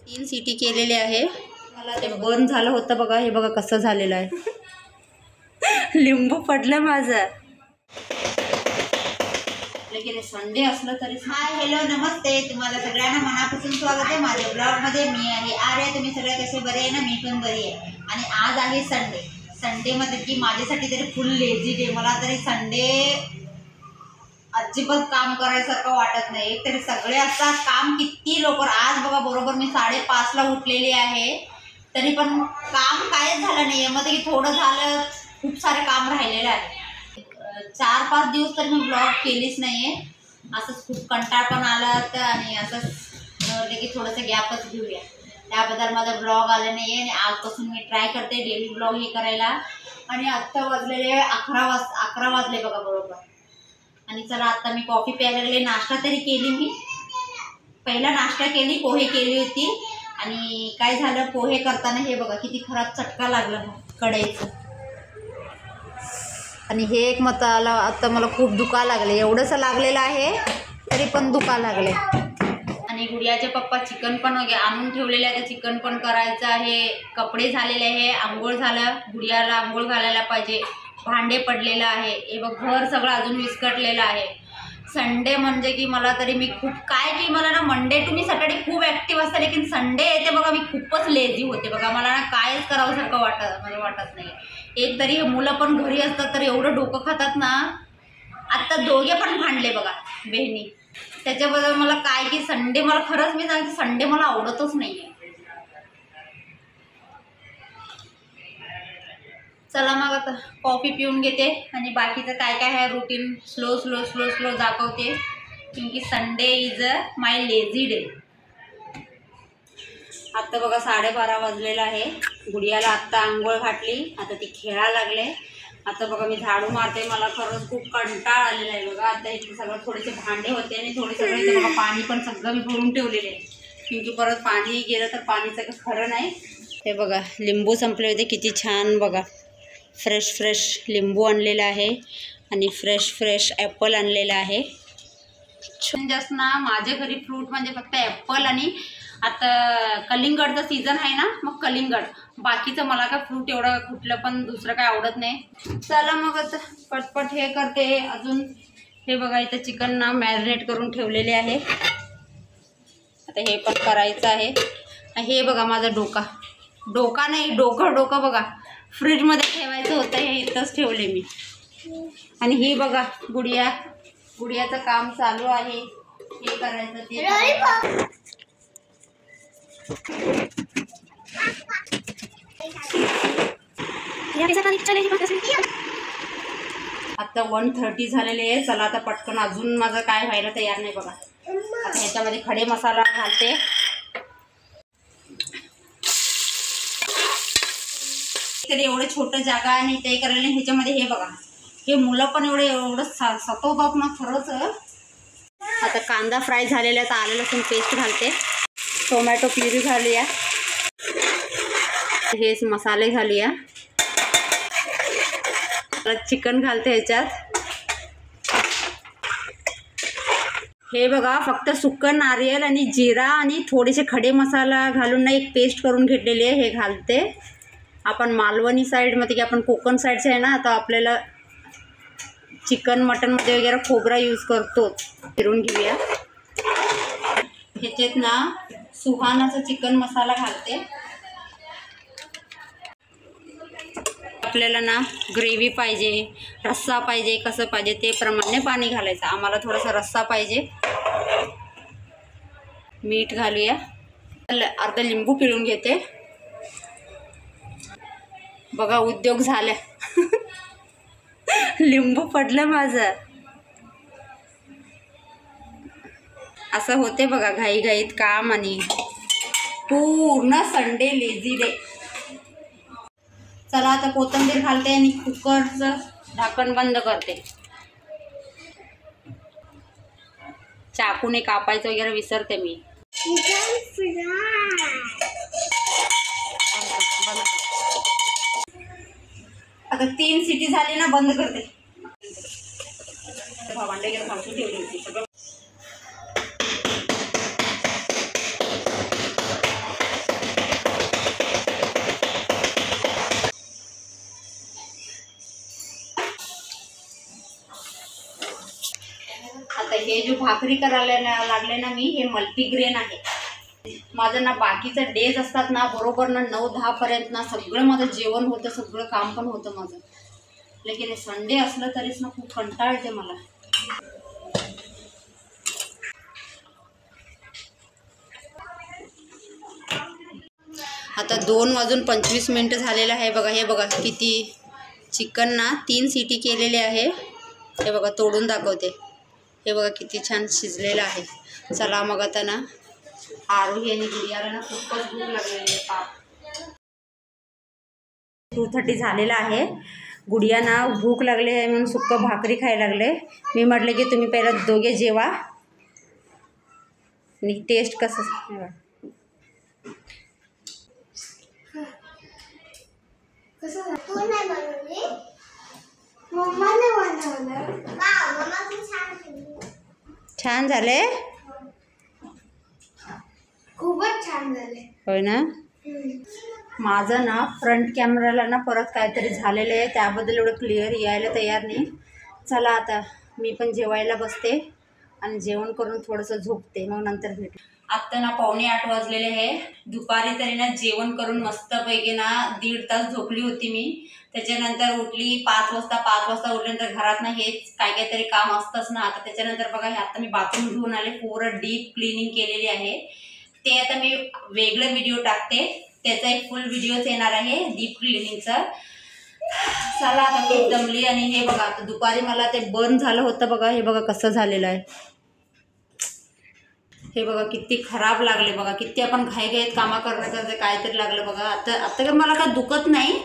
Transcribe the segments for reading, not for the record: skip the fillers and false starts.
3 city केलेले आहे. मला ते बंद झालं होतं बघा. हे बघा कसं झालेलं आहे. लिंबू पडलं माझं. लेकिन संडे असलं तरी. हाय हॅलो नमस्ते, तुम्हाला सगळ्यांना मनापासून स्वागत आहे माझ्या ब्लॉगमध्ये. मी आहे आर्या. तुम्ही सगळे कसे बरे आहे ना? मी पण बरी आहे. आणि आज आहे संडे. संडेमध्ये की माझ्यासाठी तरी फुल लेझी डे. मला तरी संडे अजिबात काम करायसारखं वाटत नाही. एक तरी सगळे असतात काम किती लवकर. आज बघा बरोबर मी 5:30ला उठलेली आहे, तरी पण काम कायच झालं नाही. यामध्ये की थोडं झालं, खूप सारे काम राहिलेलं आहे. 4-5 दिवस तर मी ब्लॉग केलीच नाही आहे. असंच खूप कंटाळ पण आला होता आणि असंच म्हटलं की थोडंसं गॅपच घेऊया. त्याबद्दल माझा ब्लॉग आला नाही आहे. आणि आजपासून मी ट्राय करते डेली ब्लॉग हे करायला. आणि आत्ता वाजलेले 11 वाजले बघा बरोबर. आणि चला आता मी कॉफी प्यायला लागले. नाश्ता तरी केली मी. पहिला नाश्ता केली, पोहे केली होती. आणि काय झालं, पोहे करताना हे बघा किती खराब चटका लागला कढईचा. आणि हे एक मताला आता मला खूप दुखा लागले. एवढंसं लागलेलं आहे तरी पण दुखा लागले. आणि गुडियाचे पप्पा चिकन पण आणून ठेवलेले आहे. चिकन पण करायचं आहे. कपडे झालेले आहे. आंघोळ झालं. गुडियाला आंघोळ घालायला पाहिजे. भांडे पडलेलं आहे. हे बघ घर सगळं अजून विस्कटलेलं आहे. संडे म्हणजे की मला तरी मी खूप काय की मला ना मंडे टू मी सॅटर्डे खूप ॲक्टिव्ह असते. लेकिन संडे येते बघा मी खूपच लेझी होते बघा. मला ना कायच करावंसारखं वाटत नाही. एक तरी हे मुलं पण घरी असतात तर एवढं डोकं खातात ना. आत्ता दोघे पण भांडले बघा बहिणी. त्याच्याबद्दल मला काय की संडे मला खरंच मी सांगते संडे मला आवडतच नाही आहे. चला मग आता कॉफी पिऊन घेते आणि बाकीचं काय काय आहे रुटीन स्लो दाखवते. क्योंकि Sunday is my lazy day. आत्ता बघा 12:30 वाजलेलं आहे. गुडियाला आत्ता आंघोळ घातली. आता ती खेळायला लागले. आता बघा मी झाडू मारते. मला खरंच खूप कंटाळ आलेला आहे बघा. आता इथे सगळं थोडेसे भांडे होते आणि थोडे सगळे इथे बघा पाणी पण सगळं मी भरून ठेवलेले आहे. क्योंकि परत पाणी गेलं तर पाणीचं काही खरं नाही. हे बघा लिंबू संपले होते. किती छान बघा फ्रेश लिंबू आणलेलं आहे आणि फ्रेश ॲपल आणलेलं आहे. जास्त ना माझ्या घरी फ्रूट म्हणजे फक्त ॲपल आणि आता कलिंगडचा सीझन आहे ना, मग कलिंगड. बाकीचं मला काय फ्रूट एवढं कुठलं पण दुसरं काय आवडत नाही. चला मग आता पटपट हे करते. अजून हे बघा इथं चिकन ना मॅरिनेट करून ठेवलेले आहे. आता हे पण करायचं आहे. हे बघा माझा डोका नाही डोकं बघा फ्रीजमध्ये ठेवायचं होतं. हे इथंच ठेवले मी. आणि ही बघा गुडियाचं काम चालू आहे. हे करायचं ते. आता 1:30 झालेले आहे. चला आता पटकन अजून माझं काय व्हायला तयार नाही बघा. आता ह्याच्यामध्ये खडे मसाला घालते. तरी एवढं छोटं जागा आणि ते करायला ह्याच्यामध्ये हे बघा हे मुलं पण एवढं सतवतात ना खरंच. आता कांदा फ्राय झालेला आहे. तर आलं लसूण पेस्ट घालते. टोमॅटो प्युरी घालूया. हेच मसाले घालूया. चिकन घालते ह्याच्यात. हे बघा फक्त सुकं नारियल आणि जिरा आणि थोडेसे खडे मसाला घालून ना एक पेस्ट करून घेतलेली आहे. हे घालते. आपण मालवणी साईडमध्ये की आपण कोकण साईडचे आहे ना, तर आपल्याला चिकन मटनमध्ये वगैरे खोबरा यूज करतो. फिरून घेऊया. ह्याच्यात ना सुहानाचा चिकन मसाला घालते. आपल्याला ना ग्रेव्ही पाहिजे, रस्सा पाहिजे, कसं पाहिजे ते प्रमाणे पाणी घालायचं. आम्हाला थोडासा रस्सा पाहिजे. मीठ घालूया. अर्धा लिंबू पिळून घेते. बघा उद्योग झाला. लिंबू पडलं माझं. असं होते बघा घाईघाईत काम आणि पूर्ण संडे लेझी डे. चला आता कोथिंबीर घालते आणि कुकरचं ढाकण बंद करते. चाकूने कापायचं वगैरे विसरते मी. आता 3 सिटी झाली ना, बंद करते. भांडे वगैरे घालून ठेवली होती सगळं. भाकरी करायला लागले ना मी, हे मल्टीग्रेन आहे. माझं ना बाकीचं डेज असतात ना बरोबर ना 9-10 पर्यंत ना सगळं माझं जेवण होतं, सगळं काम पण होतं माझं. लेकिन संडे असलं तरीच ना खूप कंटाळ येते मला. आता 2:25 झालेलं आहे बघा. हे बघा किती चिकन ना 3 सिटी केलेले आहे. हे बघा तोडून दाखवते. हे बघा किती छान शिजलेलं आहे. चला मग आता ना आरोही आणि गुडियाला ना खूपच भूक लागलेली आहे. पाप 2:30 झालेलं आहे. गुडिया ना भूक लागली आहे म्हणून सुक्क भाकरी खायला लागले. मी म्हटलं की तुम्ही पहिला दोघे जेवा आणि टेस्ट कसं छान झाले. खूपच छान झाले. होय ना. माझं ना फ्रंट कॅमेराला ना परत काहीतरी झालेलं आहे, त्याबद्दल एवढं क्लिअर यायला तयार नाही. चला आता मी पण जेवायला बसते आणि जेवण करून थोडंसं झोपते, मग नंतर भेटू. आत्ता ना 7:45 वाजलेले आहे. दुपारी तरी ना जेवण करून मस्तपैकी ना 1.5 तास झोपली होती मी. त्याच्यानंतर उठली 5 वाजता. 5 वाजता उठल्यानंतर घरात ना हेच काहीतरी काम असतंच ना. आता त्याच्यानंतर बघा हे आता मी बाथरूम धुवून आले, पूर्ण डीप क्लिनिंग केलेली आहे. ते आता मी वेगळं व्हिडिओ टाकते, त्याचा एक फुल व्हिडिओच येणार आहे डीप क्लिनिंगचा. चला आता खूप दमली. आणि हे बघा आता दुपारी मला ते बर्न झालं होतं बघा. हे बघा कसं झालेलं आहे. हे बघा किती खराब लागले बघा. किती आपण घाईघाईत कामं करण्याचं काहीतरी लागलं बघा. आता तर मला काय दुखत नाही,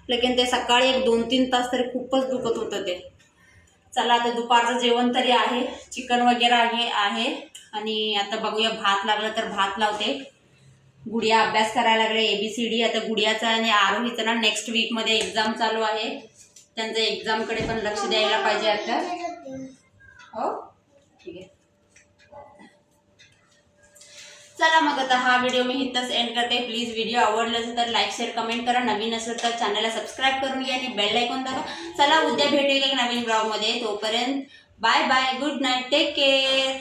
लेकिन ते सकाळी 1-2-3 तास तरी खूपच दुखत होतं ते. चला आता दुपारचं जेवण तरी आहे, चिकन वगैरे आहे. आणि आता बघूया भात लागलं तर भात लावते. गुडिया अभ्यास करायला लागले ABCD. आता गुडियाचा आणि आरोहीचं ना नेक्स्ट वीकमध्ये एक्झाम चालू आहे. त्यांच्या एक्झामकडे पण लक्ष द्यायला पाहिजे आता. हो ठीक आहे. चला मग आता हा व्हिडिओ मी इथंच एंड करते. प्लीज व्हिडिओ आवडला असेल तर लाईक शेअर कमेंट करा. नवीन असेल तर चॅनलला सबस्क्राईब करून घ्या आणि बेल आयकॉन दाबा. चला उद्या भेटूया एक नवीन ब्लॉगमध्ये. तोपर्यंत bye bye, good night, take care.